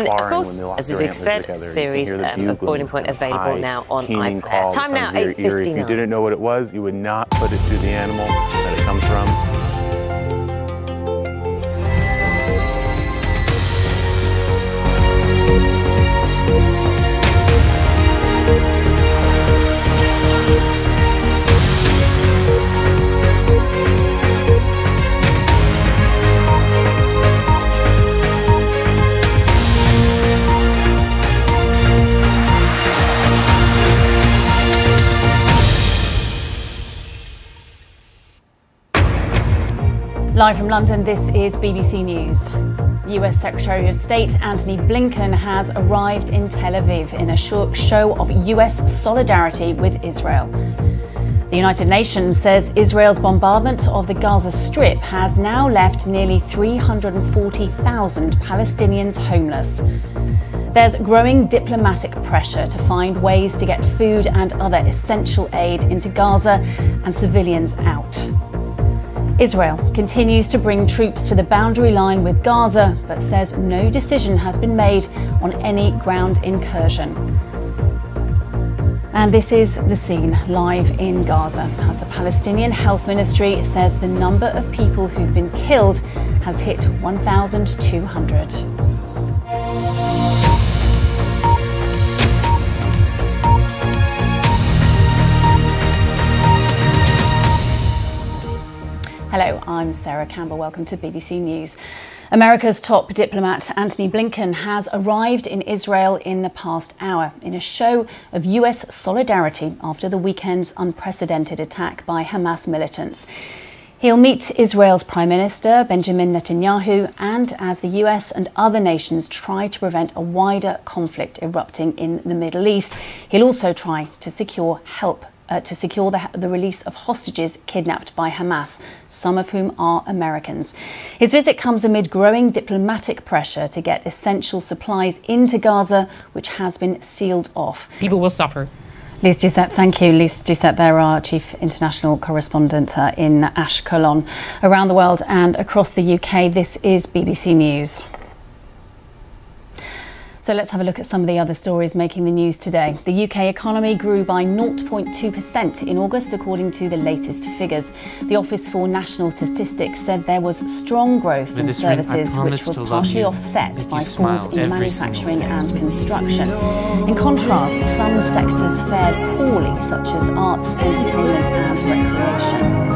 of course, as Aziz said, a series of Boiling Point available now on iPlayer. Time now, 8:59. If you didn't know what it was, you would not put it to the animal that it comes from. Live from London, this is BBC News. US Secretary of State Antony Blinken has arrived in Tel Aviv in a show of US solidarity with Israel. The United Nations says Israel's bombardment of the Gaza Strip has now left nearly 340,000 Palestinians homeless. There's growing diplomatic pressure to find ways to get food and other essential aid into Gaza and civilians out. Israel continues to bring troops to the boundary line with Gaza, but says no decision has been made on any ground incursion. And this is the scene live in Gaza, as the Palestinian Health Ministry says the number of people who've been killed has hit 1,200. Hello, I'm Sarah Campbell. Welcome to BBC News. America's top diplomat Antony Blinken has arrived in Israel in the past hour in a show of US solidarity after the weekend's unprecedented attack by Hamas militants. He'll meet Israel's Prime Minister Benjamin Netanyahu, and as the US and other nations try to prevent a wider conflict erupting in the Middle East, he'll also try to secure the release of hostages kidnapped by Hamas, some of whom are Americans. His visit comes amid growing diplomatic pressure to get essential supplies into Gaza, which has been sealed off. People will suffer. Lise Doucette, thank you. Lise Doucette, there, our chief international correspondent in Ashdown. Around the world and across the UK, this is BBC News. So let's have a look at some of the other stories making the news today. The UK economy grew by 0.2% in August, according to the latest figures. The Office for National Statistics said there was strong growth in services, which was partially offset by falls in manufacturing and construction. In contrast, some sectors fared poorly, such as arts, entertainment and recreation.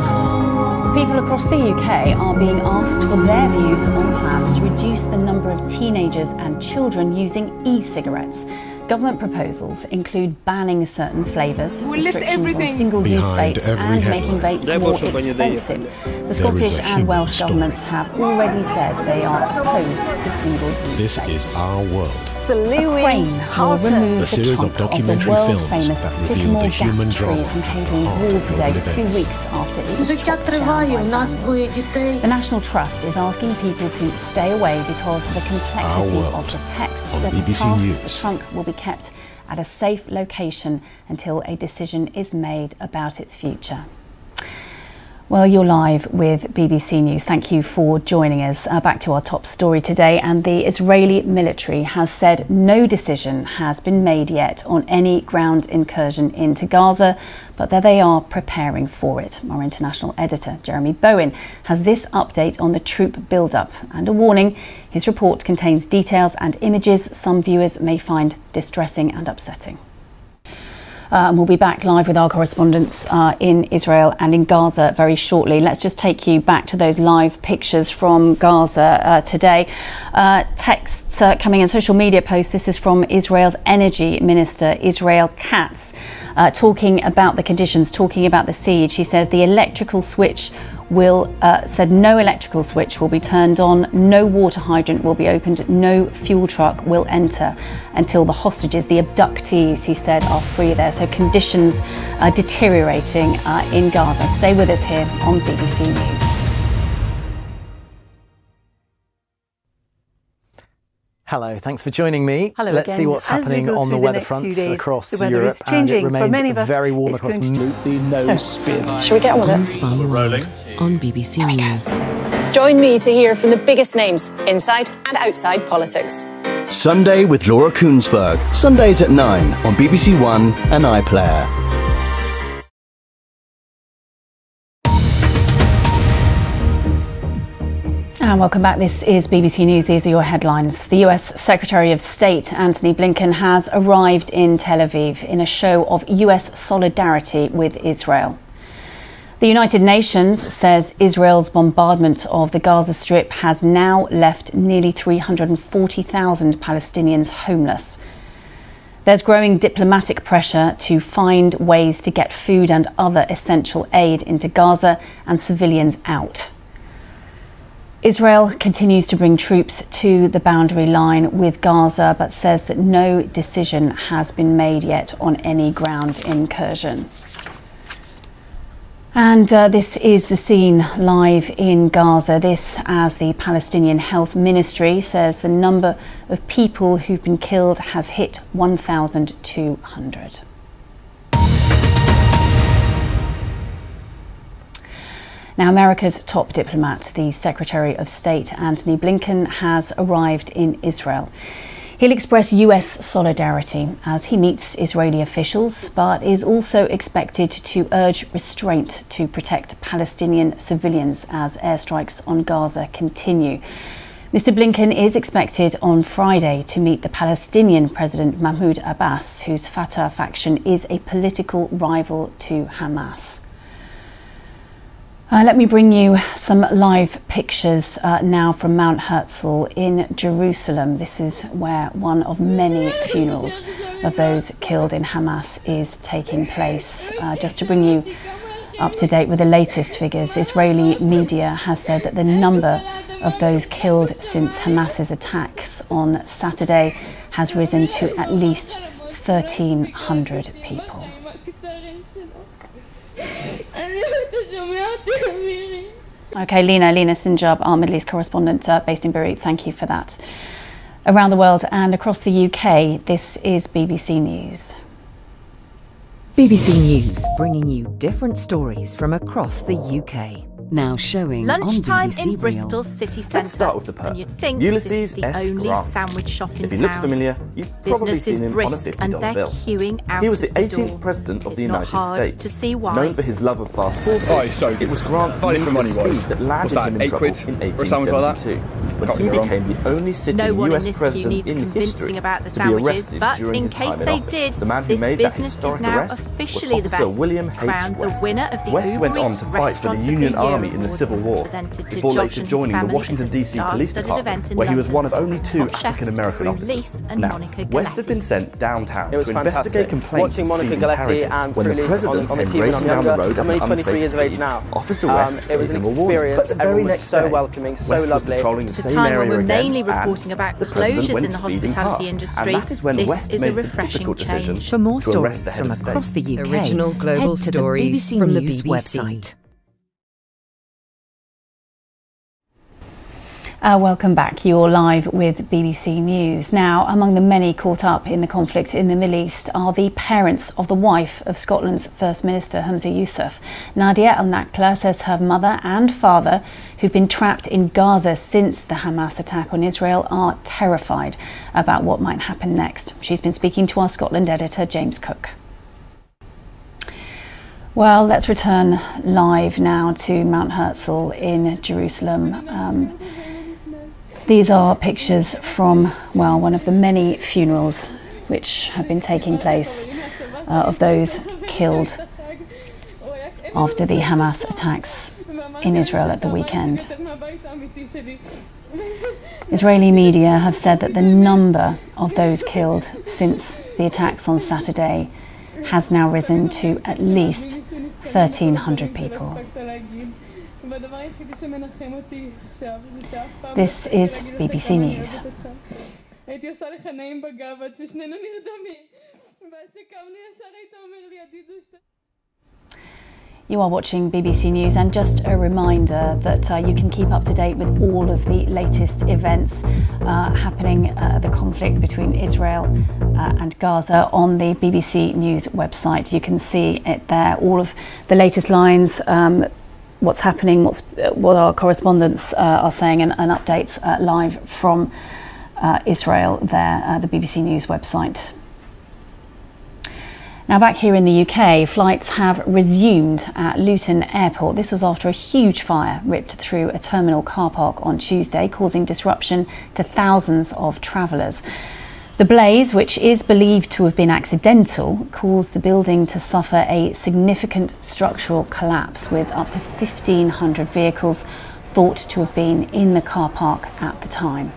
People across the UK are being asked for their views on plans to reduce the number of teenagers and children using e-cigarettes. Government proposals include banning certain flavours, restrictions on single-use vapes and making vapes more expensive. The Scottish and Welsh governments have already said they are opposed to single-use This vapes. is our world. A crane will remove A series of documentary films that reveal the human drama from Hadrian's Wall today, 2 weeks after it was chopped down by flames. The National Trust is asking people to stay away because of the complexity of the text. On BBC News. The trunk will be kept at a safe location until a decision is made about its future. Well, you're live with BBC News. Thank you for joining us. Back to our top story today, and the Israeli military has said no decision has been made yet on any ground incursion into Gaza, but that they are preparing for it. Our international editor, Jeremy Bowen, has this update on the troop build-up and a warning. His report contains details and images some viewers may find distressing and upsetting. And we'll be back live with our correspondents in Israel and in Gaza very shortly. Let's just take you back to those live pictures from Gaza today. Texts coming in, social media posts. This is from Israel's Energy Minister, Israel Katz, talking about the conditions, talking about the siege. He says the electrical switch said no electrical switch will be turned on, no water hydrant will be opened, no fuel truck will enter until the hostages, the abductees, he said, are free there. So conditions are deteriorating in Gaza. Stay with us here on BBC News. Hello, thanks for joining me. Hello Let's again. see what's happening on the weather fronts across Europe, and it remains very warm across Shall we get on with it? Unspun World on BBC News. Join me to hear from the biggest names inside and outside politics. Sunday with Laura Koonsberg. Sundays at 9 on BBC One and iPlayer. And welcome back. This is BBC News. These are your headlines. The US Secretary of State Antony Blinken has arrived in Tel Aviv in a show of US solidarity with Israel. The United Nations says Israel's bombardment of the Gaza Strip has now left nearly 340,000 Palestinians homeless. There's growing diplomatic pressure to find ways to get food and other essential aid into Gaza and civilians out. Israel continues to bring troops to the boundary line with Gaza, but says that no decision has been made yet on any ground incursion. And this is the scene live in Gaza. This as the Palestinian Health Ministry says the number of people who've been killed has hit 1,200. Now, America's top diplomat, the Secretary of State Antony Blinken, has arrived in Israel. He'll express US solidarity as he meets Israeli officials, but is also expected to urge restraint to protect Palestinian civilians as airstrikes on Gaza continue. Mr. Blinken is expected on Friday to meet the Palestinian President Mahmoud Abbas, whose Fatah faction is a political rival to Hamas. Let me bring you some live pictures now from Mount Herzl in Jerusalem. This is where one of many funerals of those killed in Hamas is taking place. Just to bring you up to date with the latest figures, Israeli media has said that the number of those killed since Hamas's attacks on Saturday has risen to at least 1,300 people. Okay, Lina Sinjab, our Middle East correspondent based in Beirut, thank you for that. Around the world and across the UK, this is BBC News. BBC News, bringing you different stories from across the UK. Now showing lunchtime on BBC in Bristol city centre. Let's start with the perp. And you'd think Ulysses this is the S. only Grant. sandwich shop in If he town. looks familiar, you've probably Business seen is him on a brisk $50 and they're bill. queuing out He was the of the 18th door. president of the It's not United hard States, to see why. known for his love of fast horses. It was Grant's need for speed that landed him in trouble in 1872, when he became the only sitting US president in history about the to be sandwiches, arrested but during in his case time in they office. did, The man who this made that business historic is now arrest officially was the Officer best. William H. Crowned the West. winner of the West went Uber on Eats to fight for Restaurant the of Union the Year Army in the award, Civil War, presented to before Josh later and his joining the family Washington at a DC Police star-studded Department, event in where he was London. one of only two Top chefs African-American Prue officers. Leith and Now, Monica West had Galetti. been sent downtown It was to investigate fantastic. complaints Watching of Monica speeding Galetti carriages. and When Prue the Leith president on the came TV racing when down I'm the younger. road I'm at only an 23 unsafe years of age speed, now. Officer West It was gave an him a warning. experience. But the very Everyone was next so day, welcoming, so West was lovely. patrolling the At a same time when area we're again, mainly and reporting about the president closures went in the speeding hospitality past. industry, And that is when this West is a made the refreshing difficult decision change. For more to arrest stories the head from of state. across the UK, original global head to the stories BBC from the News BBC website. Welcome back. You're live with BBC News. Now, among the many caught up in the conflict in the Middle East are the parents of the wife of Scotland's First Minister, Humza Yousaf. Nadia Al-Nakla says her mother and father, who've been trapped in Gaza since the Hamas attack on Israel, are terrified about what might happen next. She's been speaking to our Scotland editor, James Cook. Well, let's return live now to Mount Herzl in Jerusalem. These are pictures from, well, one of the many funerals which have been taking place of those killed after the Hamas attacks in Israel at the weekend. Israeli media have said that the number of those killed since the attacks on Saturday has now risen to at least 1,300 people. This is BBC News. You are watching BBC News, and just a reminder that you can keep up to date with all of the latest events happening, the conflict between Israel and Gaza on the BBC News website. You can see it there, all of the latest lines, what's happening, what our correspondents are saying, and updates live from Israel there, the BBC News website. Now back here in the UK, flights have resumed at Luton Airport. This was after a huge fire ripped through a terminal car park on Tuesday, causing disruption to thousands of travellers. The blaze, which is believed to have been accidental, caused the building to suffer a significant structural collapse, with up to 1,500 vehicles thought to have been in the car park at the time.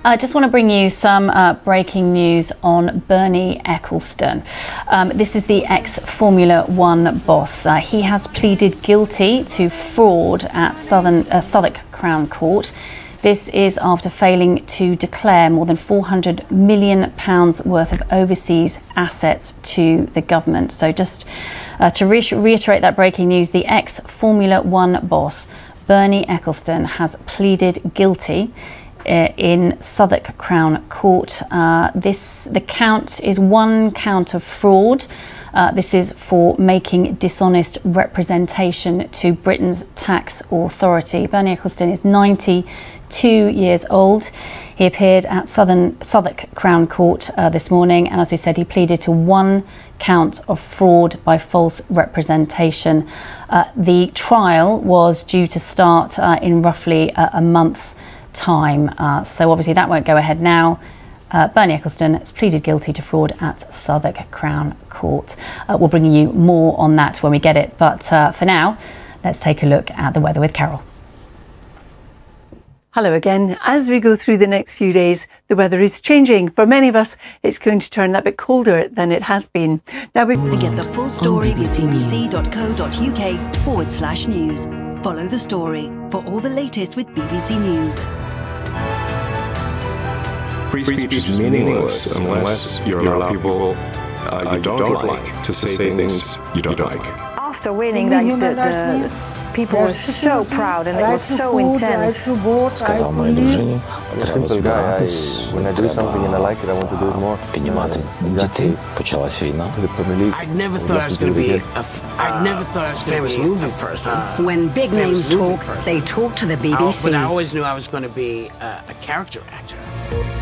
I just want to bring you some breaking news on Bernie Ecclestone. This is the ex-Formula One boss. He has pleaded guilty to fraud at Southwark Crown Court. This is after failing to declare more than £400 million worth of overseas assets to the government. So just to reiterate that breaking news, the ex-Formula One boss, Bernie Ecclestone, has pleaded guilty in Southwark Crown Court. The count is one count of fraud. This is for making dishonest representation to Britain's tax authority. Bernie Ecclestone is 92 years old. He appeared at Southwark Crown Court this morning, and as we said, he pleaded to one count of fraud by false representation. The trial was due to start in roughly a month's time, so obviously that won't go ahead now. Bernie Ecclestone has pleaded guilty to fraud at Southwark Crown Court. We'll bring you more on that when we get it, but for now, let's take a look at the weather with Carol. Hello again. As we go through the next few days, the weather is changing. For many of us, it's going to turn a bit colder than it has been. Now get the full story with bbc.co.uk/news. Follow the story for all the latest with BBC News. Free speech is meaningless unless you allow people you don't like to say things you don't like. After winning, the people were so proud and it was so intense. Сказал моей дружине, треба збиратись, when I do something and I like it, I want to do it more. Піднімати дітей. Почалась війна. I never thought I was going to be a famous movie person. When big names talk, they talk to the BBC. But I always knew I was going to be a character actor.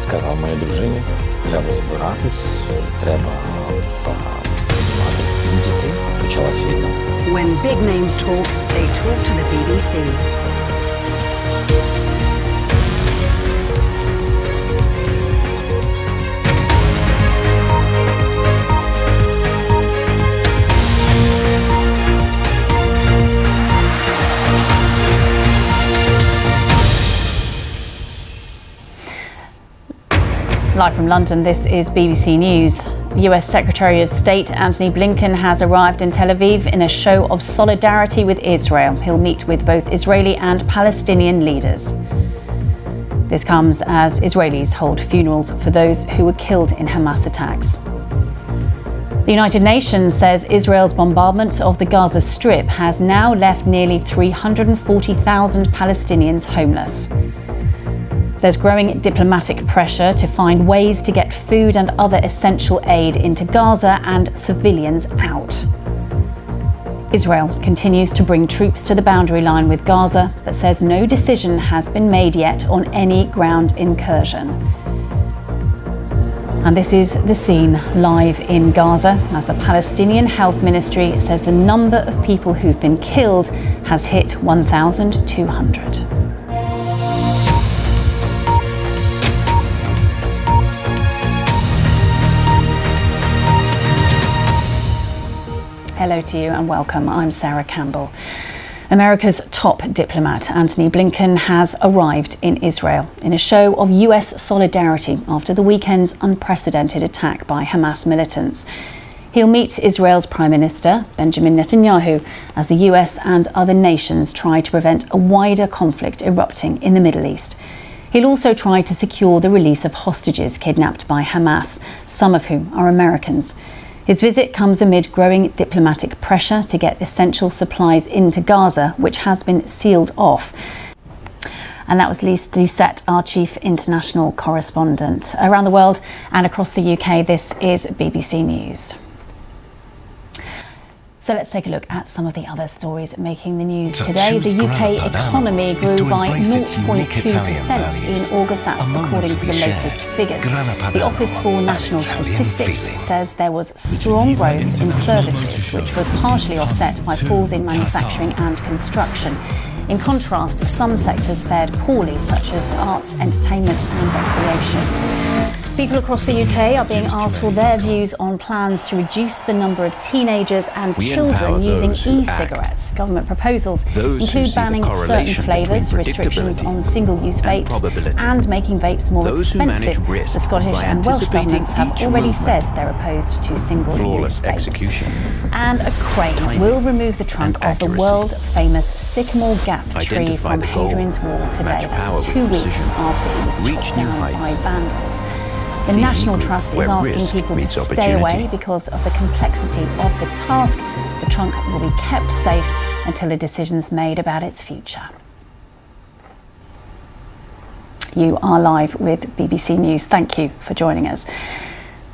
Сказав моїй дружині, треба збиратись, треба піднімати дітей. Почалась війна. When big names talk, they talk to the BBC. Live from London, this is BBC News. US Secretary of State Antony Blinken has arrived in Tel Aviv in a show of solidarity with Israel. He'll meet with both Israeli and Palestinian leaders. This comes as Israelis hold funerals for those who were killed in Hamas attacks. The United Nations says Israel's bombardment of the Gaza Strip has now left nearly 340,000 Palestinians homeless. There's growing diplomatic pressure to find ways to get food and other essential aid into Gaza and civilians out. Israel continues to bring troops to the boundary line with Gaza, but says no decision has been made yet on any ground incursion. And this is the scene live in Gaza as the Palestinian Health Ministry says the number of people who've been killed has hit 1,200. Hello to you and welcome. I'm Sarah Campbell. America's top diplomat, Antony Blinken, has arrived in Israel in a show of US solidarity after the weekend's unprecedented attack by Hamas militants. He'll meet Israel's Prime Minister, Benjamin Netanyahu, as the US and other nations try to prevent a wider conflict erupting in the Middle East. He'll also try to secure the release of hostages kidnapped by Hamas, some of whom are Americans. His visit comes amid growing diplomatic pressure to get essential supplies into Gaza, which has been sealed off. And that was Lise Doucette, our chief international correspondent. Around the world and across the UK, this is BBC News. So let's take a look at some of the other stories making the news today. The UK economy grew by 0.2% in August, that's according to the latest figures. The Office for National Statistics says there was strong growth in services, which was partially offset by falls in manufacturing and construction. In contrast, some sectors fared poorly, such as arts, entertainment and recreation. People across the UK are being asked for their views on plans to reduce the number of teenagers and children using e-cigarettes. Government proposals include banning certain flavours, restrictions on single-use vapes and making vapes more expensive. The Scottish and Welsh governments have already said they're opposed to single-use vapes. And a crane will remove the trunk of the world-famous Sycamore Gap tree from Hadrian's Wall today. That's 2 weeks after it was chopped down by vandals. The National Trust is asking people to stay away because of the complexity of the task. The trunk will be kept safe until a decision's made about its future. You are live with BBC News. Thank you for joining us.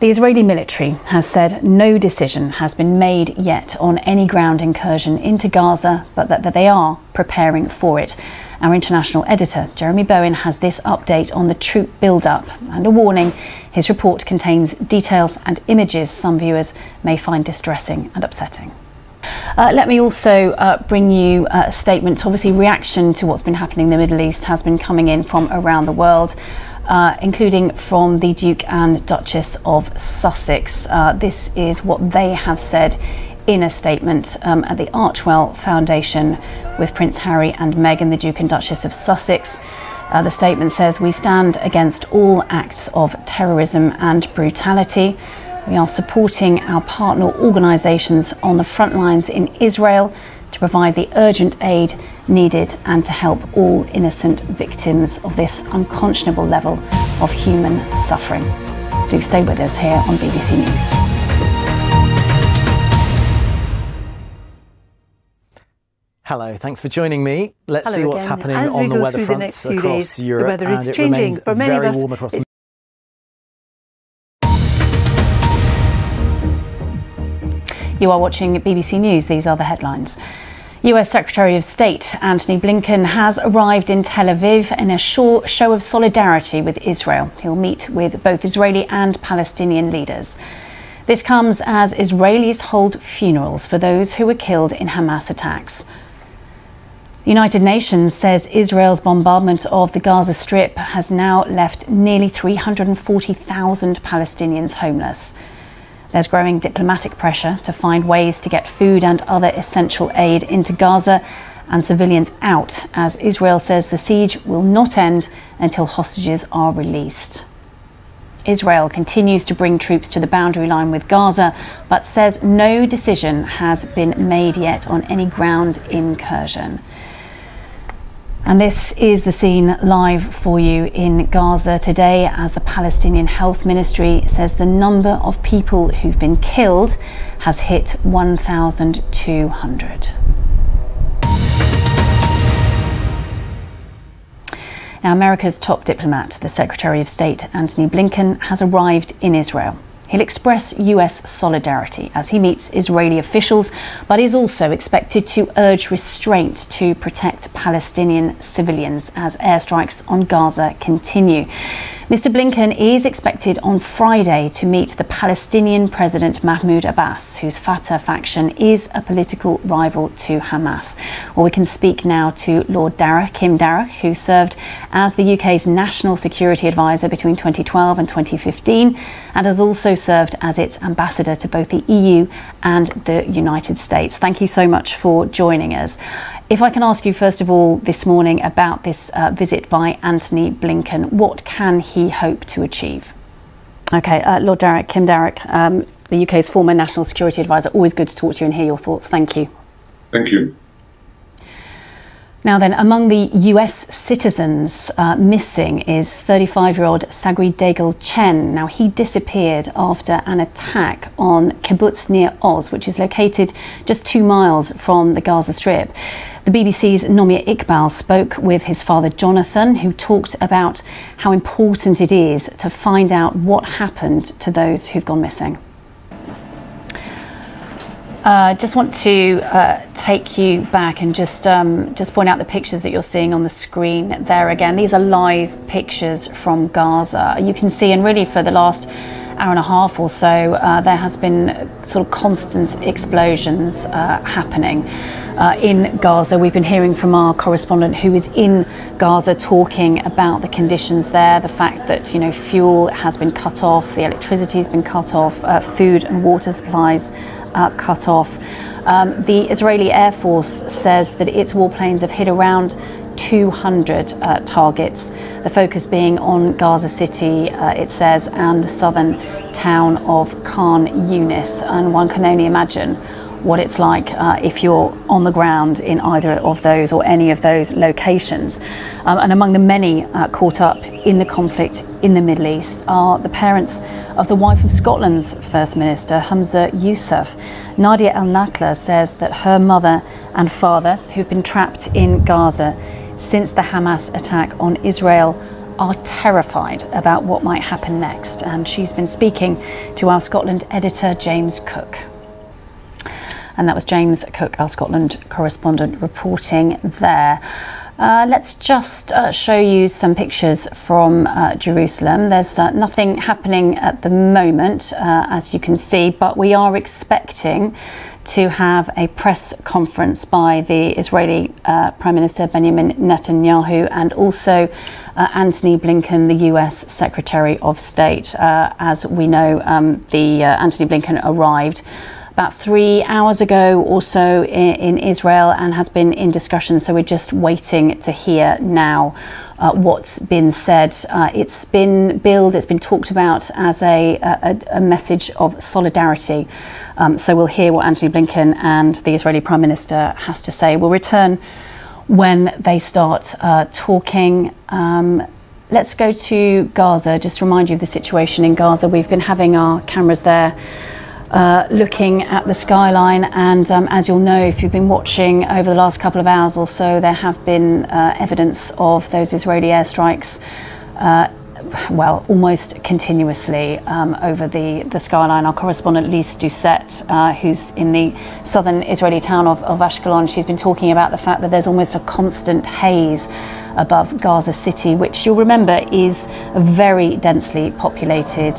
The Israeli military has said no decision has been made yet on any ground incursion into Gaza, but that they are preparing for it. Our international editor, Jeremy Bowen, has this update on the troop build-up and a warning. His report contains details and images some viewers may find distressing and upsetting. Let me also bring you a statement. Obviously, reaction to what's been happening in the Middle East has been coming in from around the world, including from the Duke and Duchess of Sussex. This is what they have said in a statement at the Archwell Foundation with Prince Harry and Meghan, the Duke and Duchess of Sussex. The statement says, "We stand against all acts of terrorism and brutality. We are supporting our partner organisations on the front lines in Israel to provide the urgent aid needed and to help all innocent victims of this unconscionable level of human suffering." Do stay with us here on BBC News. Hello, thanks for joining me. Let's see what's happening on the weather fronts across Europe. The weather is changing for many of us. Warm across You are watching BBC News. These are the headlines. US Secretary of State Antony Blinken has arrived in Tel Aviv in a show of solidarity with Israel. He'll meet with both Israeli and Palestinian leaders. This comes as Israelis hold funerals for those who were killed in Hamas attacks. The United Nations says Israel's bombardment of the Gaza Strip has now left nearly 340,000 Palestinians homeless. There's growing diplomatic pressure to find ways to get food and other essential aid into Gaza and civilians out, as Israel says the siege will not end until hostages are released. Israel continues to bring troops to the boundary line with Gaza, but says no decision has been made yet on any ground incursion. And this is the scene live for you in Gaza today, as the Palestinian Health Ministry says the number of people who've been killed has hit 1,200. Now, America's top diplomat, the Secretary of State Antony Blinken, has arrived in Israel. He'll express US solidarity as he meets Israeli officials, but is also expected to urge restraint to protect Palestinian civilians as airstrikes on Gaza continue. Mr. Blinken is expected on Friday to meet the Palestinian President Mahmoud Abbas, whose Fatah faction is a political rival to Hamas. Well, we can speak now to Lord Darragh, Kim Darragh, who served as the UK's National Security Advisor between 2012 and 2015 and has also served as its ambassador to both the EU and the United States. Thank you so much for joining us. If I can ask you first of all this morning about this visit by Antony Blinken, what can he hope to achieve? Okay, Lord Darragh, Kim Darragh, the UK's former National Security Advisor, always good to talk to you and hear your thoughts. Thank you. Thank you. Now then, among the US citizens missing is 35-year-old Sagri Daigle Chen. Now, he disappeared after an attack on kibbutz near Oz, which is located just 2 miles from the Gaza Strip. The BBC's Nomia Iqbal spoke with his father Jonathan, who talked about how important it is to find out what happened to those who've gone missing. Just want to take you back and just point out the pictures that you're seeing on the screen there again. These are live pictures from Gaza. You can see, and really for the last hour and a half or so, there has been sort of constant explosions happening in Gaza. We've been hearing from our correspondent who is in Gaza talking about the conditions there, the fact that, you know, fuel has been cut off, the electricity has been cut off, food and water supplies cut off. The Israeli Air Force says that its warplanes have hit around 200 targets, the focus being on Gaza City, it says, and the southern town of Khan Yunis. And one can only imagine what it's like if you're on the ground in either of those or any of those locations. And among the many caught up in the conflict in the Middle East are the parents of the wife of Scotland's First Minister, Humza Yousaf. Nadia El Nakla says that her mother and father, who've been trapped in Gaza since the Hamas attack on Israel, are terrified about what might happen next. And she's been speaking to our Scotland editor, James Cook. And that was James Cook, our Scotland correspondent, reporting there. Let's just show you some pictures from Jerusalem. There's nothing happening at the moment, as you can see, but we are expecting to have a press conference by the Israeli Prime Minister Benjamin Netanyahu and also Antony Blinken, the US Secretary of State. As we know, Antony Blinken arrived about 3 hours ago or so in Israel and has been in discussion. So we're just waiting to hear now what's been said. It's been billed, it's been talked about as a message of solidarity. So we'll hear what Antony Blinken and the Israeli Prime Minister has to say. We'll return when they start talking. Let's go to Gaza, just remind you of the situation in Gaza. We've been having our cameras there looking at the skyline, and as you'll know if you've been watching over the last couple of hours or so, there have been evidence of those Israeli airstrikes well, almost continuously over the skyline. Our correspondent Lise Doucette, who's in the southern Israeli town of Ashkelon, she's been talking about the fact that there's almost a constant haze above Gaza City, which you'll remember is a very densely populated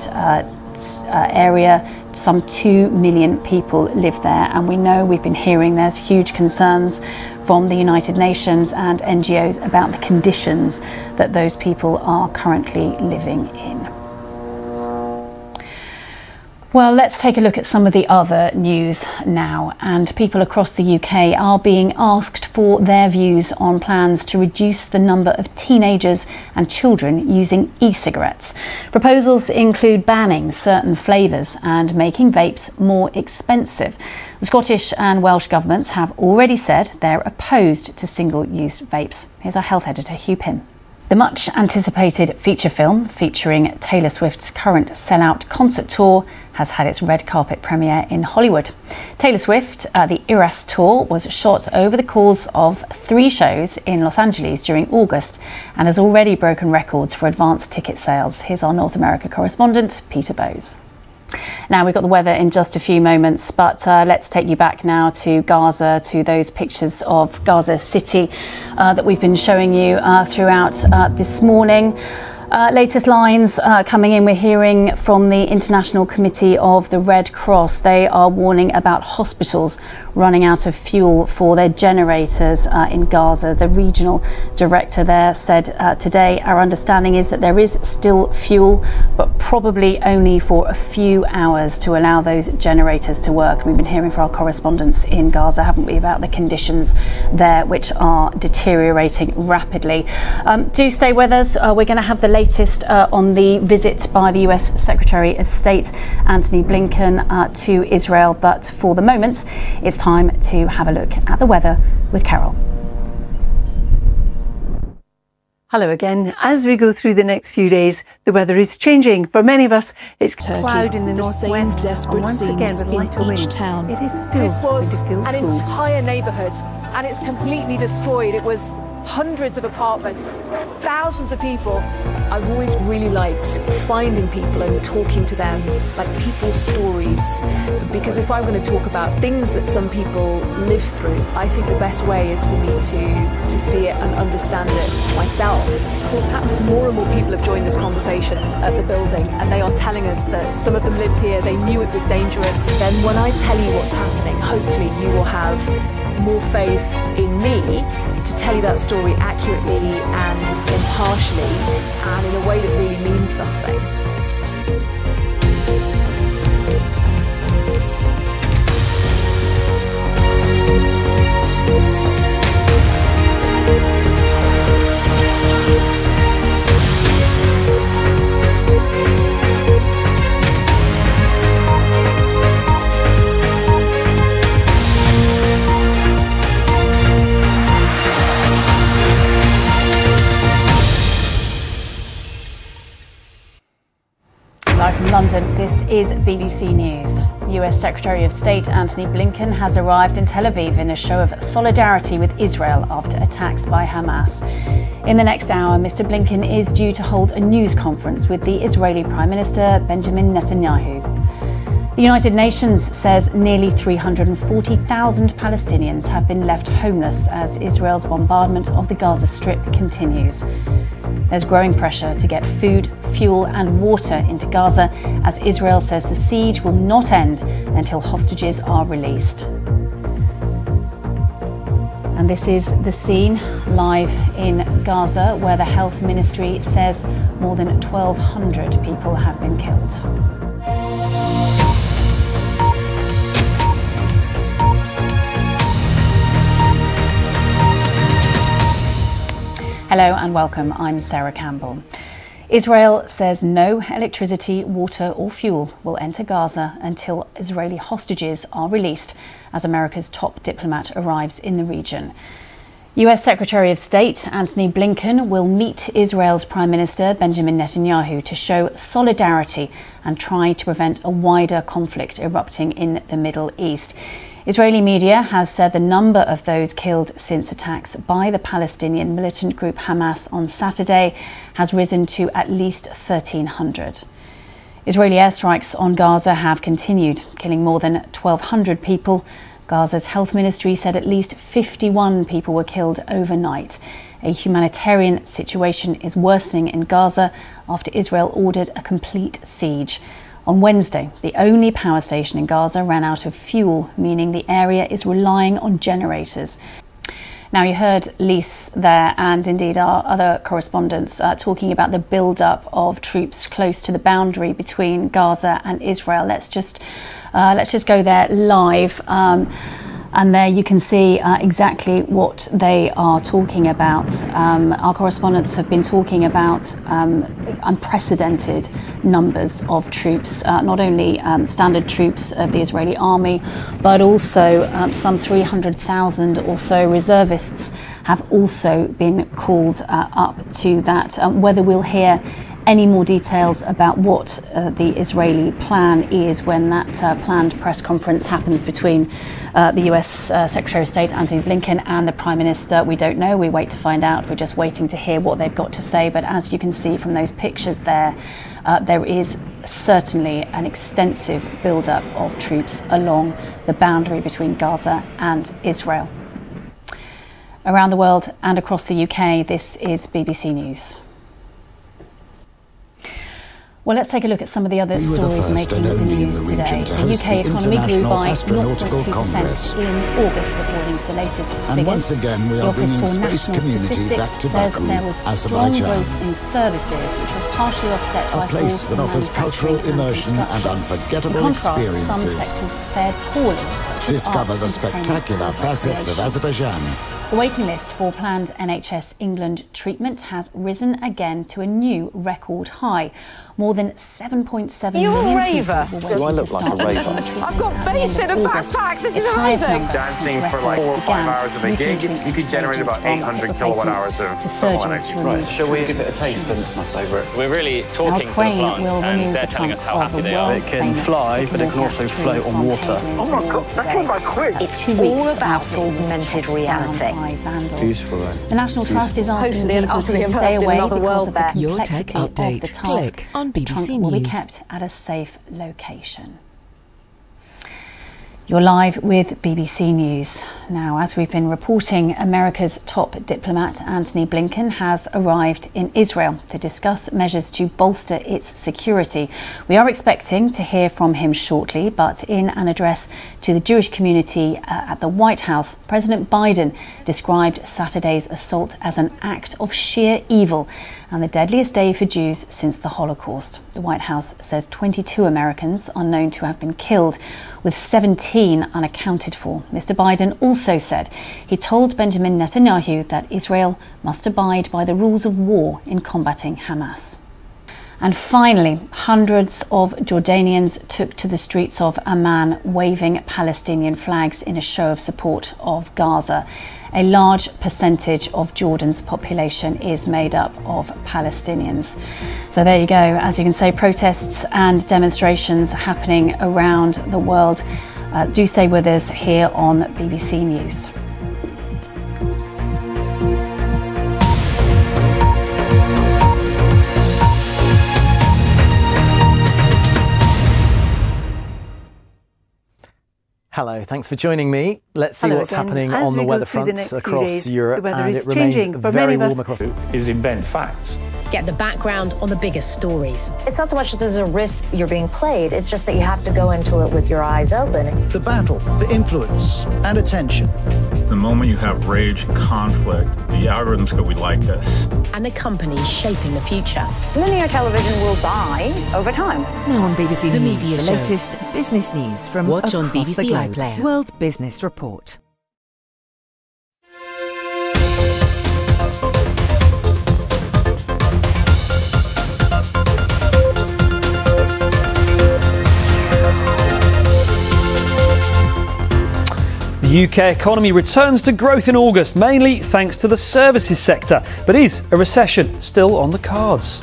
area. Some 2 million people live there, and we know, we've been hearing, there's huge concerns from the United Nations and NGOs about the conditions that those people are currently living in. Well, let's take a look at some of the other news now. And people across the UK are being asked for their views on plans to reduce the number of teenagers and children using e-cigarettes. Proposals include banning certain flavours and making vapes more expensive. The Scottish and Welsh governments have already said they're opposed to single-use vapes. Here's our health editor, Hugh Pym. The much anticipated feature film featuring Taylor Swift's current sellout concert tour has had its red carpet premiere in Hollywood. Taylor Swift, the Eras Tour, was shot over the course of 3 shows in Los Angeles during August and has already broken records for advance ticket sales. Here's our North America correspondent, Peter Bowes. Now, we've got the weather in just a few moments, but let's take you back now to Gaza, to those pictures of Gaza City that we've been showing you throughout this morning. Latest lines coming in, we're hearing from the International Committee of the Red Cross. They are warning about hospitals running out of fuel for their generators in Gaza. The regional director there said today, our understanding is that there is still fuel, but probably only for a few hours to allow those generators to work. We've been hearing from our correspondents in Gaza, haven't we, about the conditions there, which are deteriorating rapidly. Do stay with us. We're going to have the latest on the visit by the US Secretary of State, Antony Blinken, to Israel. But for the moment, it's time to have a look at the weather with Carol. Hello again. As we go through the next few days, the weather is changing. For many of us, it's cloud in the northwest, and once again with lighter winds. It is still This was going to feel an cool. entire neighbourhood, and it's completely destroyed. It was hundreds of apartments, thousands of people. I've always really liked finding people and talking to them, like people's stories, because if I'm going to talk about things that some people live through, I think the best way is for me to see it and understand it myself. So what's happened is more and more people have joined this conversation at the building, and they are telling us that some of them lived here, they knew it was dangerous. Then when I tell you what's happening, hopefully you will have more faith in me to tell you that story accurately and impartially and in a way that really means something. Live from London, this is BBC News. US Secretary of State Antony Blinken has arrived in Tel Aviv in a show of solidarity with Israel after attacks by Hamas. In the next hour, Mr. Blinken is due to hold a news conference with the Israeli Prime Minister Benjamin Netanyahu. The United Nations says nearly 340,000 Palestinians have been left homeless as Israel's bombardment of the Gaza Strip continues. There's growing pressure to get food, fuel and water into Gaza as Israel says the siege will not end until hostages are released. And this is the scene live in Gaza where the Health Ministry says more than 1,200 people have been killed. Hello and welcome, I'm Sarah Campbell. Israel says no electricity, water or fuel will enter Gaza until Israeli hostages are released as America's top diplomat arrives in the region. US Secretary of State Antony Blinken will meet Israel's Prime Minister Benjamin Netanyahu to show solidarity and try to prevent a wider conflict erupting in the Middle East. Israeli media has said the number of those killed since attacks by the Palestinian militant group Hamas on Saturday has risen to at least 1,300. Israeli airstrikes on Gaza have continued, killing more than 1,200 people. Gaza's health ministry said at least 51 people were killed overnight. A humanitarian situation is worsening in Gaza after Israel ordered a complete siege. On Wednesday, the only power station in Gaza ran out of fuel, meaning the area is relying on generators. Now, you heard Lise there and indeed our other correspondents talking about the build-up of troops close to the boundary between Gaza and Israel. Let's just go there live. And there you can see exactly what they are talking about. Our correspondents have been talking about unprecedented numbers of troops, not only standard troops of the Israeli army, but also some 300,000 or so reservists have also been called up to that. Whether we'll hear any more details about what the Israeli plan is when that planned press conference happens between the US Secretary of State Antony Blinken and the Prime Minister, we don't know. We wait to find out. We're just waiting to hear what they've got to say. But as you can see from those pictures there, there is certainly an extensive build-up of troops along the boundary between Gaza and Israel. Around the world and across the UK, this is BBC News. Well, let's take a look at some of the other stories making the news today. The UK economy grew by 0.2% in August, according to the latest figures. And once again, we are bringing space community back to Baku, there was strong growth in services, which was partially offset by a place that offers cultural immersion and unforgettable experiences. Some sectors fared poorly, such as discover the arts, spectacular facets of Azerbaijan. The waiting list for planned NHS England treatment has risen again to a new record high. More than 7.7 million people were waiting to start treatment. I've got bass in a backpack. This is amazing. Dancing for like 4 or 5 hours of a gig, you could generate about 800 kilowatt hours of thermal energy. Right, shall we give it a taste? And it's my favourite. We're really talking to the plants and they're telling us how happy they are. It can fly, but it can also float on water. Oh my God, that's what I quit. It's 2 weeks all about augmented reality. by vandals. Beautiful, right? The National Trust is asking people to stay away because of the Your Tech complexity Update. of the task. Click on The BBC trunk News. will be kept at a safe location. You're live with BBC News. Now, as we've been reporting, America's top diplomat, Antony Blinken, has arrived in Israel to discuss measures to bolster its security. We are expecting to hear from him shortly, but in an address to the Jewish community at the White House, President Biden described Saturday's assault as an act of sheer evil and the deadliest day for Jews since the Holocaust. The White House says 22 Americans are known to have been killed, with 17 unaccounted for. Mr. Biden also said he told Benjamin Netanyahu that Israel must abide by the rules of war in combating Hamas. And finally, hundreds of Jordanians took to the streets of Amman waving Palestinian flags in a show of support of Gaza. A large percentage of Jordan's population is made up of Palestinians. So there you go. As you can say, protests and demonstrations happening around the world. Do stay with us here on BBC News. Hello, thanks for joining me. Let's see what's happening on the weather fronts across Europe, and it remains very warm across. Is invent facts. Get the background on the biggest stories. It's not so much that there's a risk you're being played, it's just that you have to go into it with your eyes open. The battle for influence and attention. The moment you have rage and conflict, the algorithms go, we like this. And the companies shaping the future. Linear television will die over time. Now on BBC The News, Media the Show. latest business news from Watch on across the BBC globe. iPlayer. World Business Report. The UK economy returns to growth in August, mainly thanks to the services sector. But is a recession still on the cards?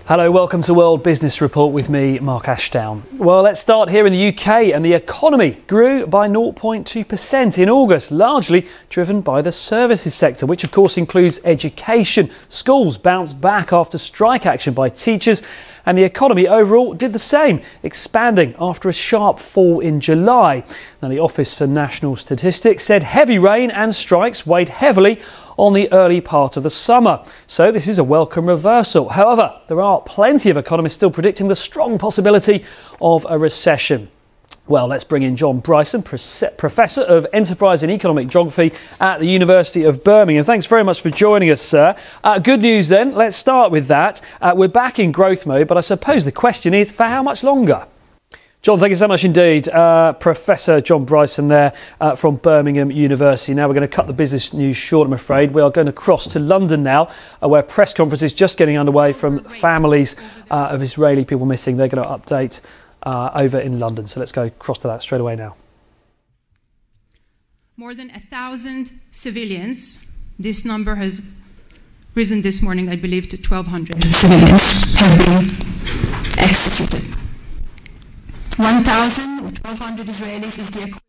Hello, welcome to World Business Report with me, Marc Ashdown. Well, let's start here in the UK, and the economy grew by 0.2% in August, largely driven by the services sector, which of course includes education. Schools bounced back after strike action by teachers, and the economy overall did the same, expanding after a sharp fall in July. Now, the Office for National Statistics said heavy rain and strikes weighed heavily on the early part of the summer. So this is a welcome reversal. However, there are plenty of economists still predicting the strong possibility of a recession. Well, let's bring in John Bryson, Professor of Enterprise and Economic Geography at the University of Birmingham. Thanks very much for joining us, sir. Good news then, let's start with that. We're back in growth mode, but I suppose the question is, for how much longer? John, thank you so much indeed. Professor John Bryson there from Birmingham University. Now we're going to cut the business news short, I'm afraid. We are going to cross to London now, where press conference is just getting underway from families of Israeli people missing. They're going to update over in London. So let's go across to that straight away now. More than 1,000 civilians. This number has risen this morning, I believe, to 1,200 civilians have been executed. 1,000 or 1,200 Israelis is the equivalent